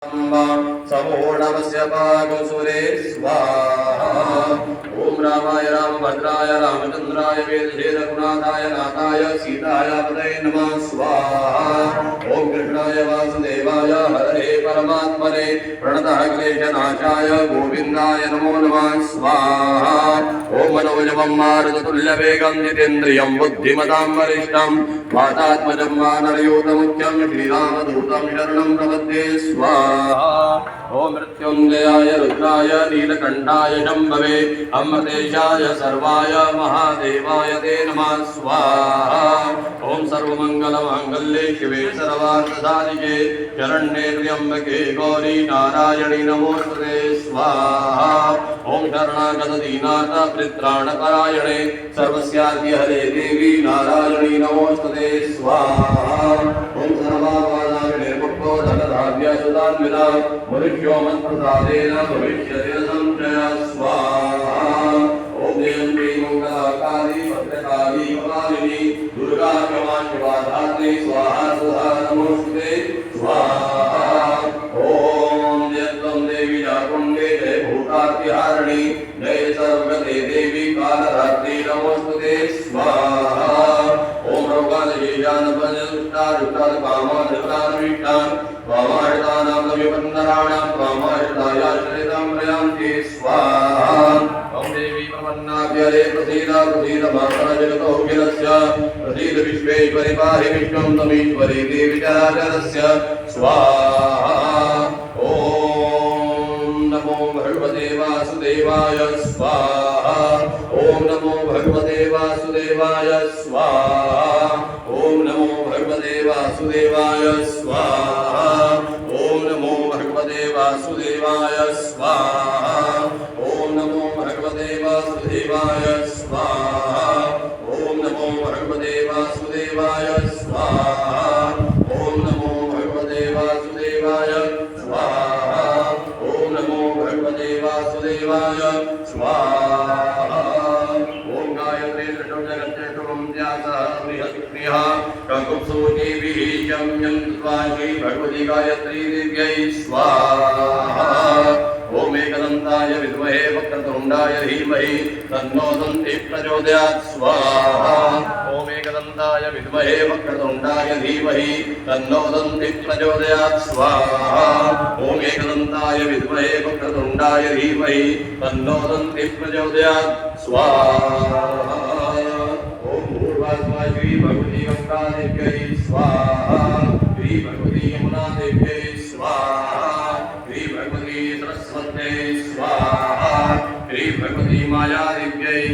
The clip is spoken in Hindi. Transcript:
समूढमस्य पागुसुरे स्वाहा। ओम रामाय रामभद्राय रामचंद्राय वेदसे रघुनाथाय नाथाय सीताय पतये नमः स्वाहा। ओम कृष्णाय वासुदेवाय हरे परमात्मने प्रणतः क्लेशनाशाय गोविन्दाय नमो नमः स्वाहा। ओम मनोजवं मारुततुल्यवेगं जितेन्द्रियं बुद्धिमतां वरिष्ठं वातात्मजं वानरयूथमुख्यं श्रीरामदूतं शरणं प्रपद्ये स्वाहा। ओम मृत्युंजयाय रुद्राय नीलकंठाय शंभवे अमृतेशाय सर्वाय महादेवाय ते नमः स्वाहा। ओम सर्वमंगलमांगल्ये शिवे सर्वार्थसाधिके शरण्ये त्र्यंबके गौरी नारायणी नमोस्तुते स्वाहा। ओम शरणागत दीनाथ परित्राणपरायणे सर्वस्याद्य हरे देवी नारायणी नमोस्तुते स्वाहा। ओम सर्वापादाग्ने मुक्तोदकधाव्यसुतान्विता मनुष्यो मत्प्रसादेन भविष्यति संशय स्वाहा। ओम जयन्ती मंगलाकाली भद्रकाली कपालिनी दुर्गा क्षमान्विता स्वाहा सुधा नमोस्तुते स्वाहा। ओम जय त्वं देवी चाकुण्डे जय भूतार्तिहारिणी जय सर्वगते देवी कालरात्रि नमोस्तुते स्वाहा। ओम रोगालयेयानपजलुष्टारुष्टादकामादुष्टानमीष्टान् स्वामाहितानां नव्यवन्दनानां स्वामाहितायाश्रितां प्रयान्ति स्वाहा। ओम देवी प्रपन्नाभ्यरे प्रसीद प्रसीद मातरजगतो अखिलस्य प्रसीद विश्वेश्वरि पाहि विश्वं तमीश्वरी देवी चराचरस्य स्वाहा। ओम नमो भगवते वासुदेवाय स्वाहा। ओम नमो भगवते वासुदेवाय स्वाहा। ओम नमो भगवते वासुदेवाय स्वाहा। ओम नमो भगवते वासुदेवाय स्वाहा। ओम नमो भगवते वासुदेवाय स्वाहा। ओम नमो भगवते वासुदेवाय स्वाहा। ओम नमो भगवते वासुदेवाय स्वाहा। ओम नमो भगवते वासुदेवाय स्वाहा। ओम गायत्री त्रिशूल जगत्तेषुं व्यासः बृहत्प्रियः ककुत्सूचिभिः यं त्वाहि भगवती गायत्री देव्यै स्वाहा। ओम एकदन्ताय विद्महे वक्रतुण्डाय धीमहि तन्नो दन्तिः प्रचोदयात् स्वाहा। ओम एकदन्ताय विद्महे वक्रतुण्डाय धीमहि तन्नो दन्तिः प्रचोदयात् स्वाहा। ओम एकदन्ताय विद्महे वक्रतुण्डाय धीमहि तन्नो दन्तिः प्रचोदयात् स्वाहा। ओम भूर्भुवः श्री भगवती गंगा देव्यै स्वाहा। श्री भगवती यमुना देव्यै स्वाहा। श्री भगवती सरस्वत्यै स्वाहा। श्री भगवती माया देव्यै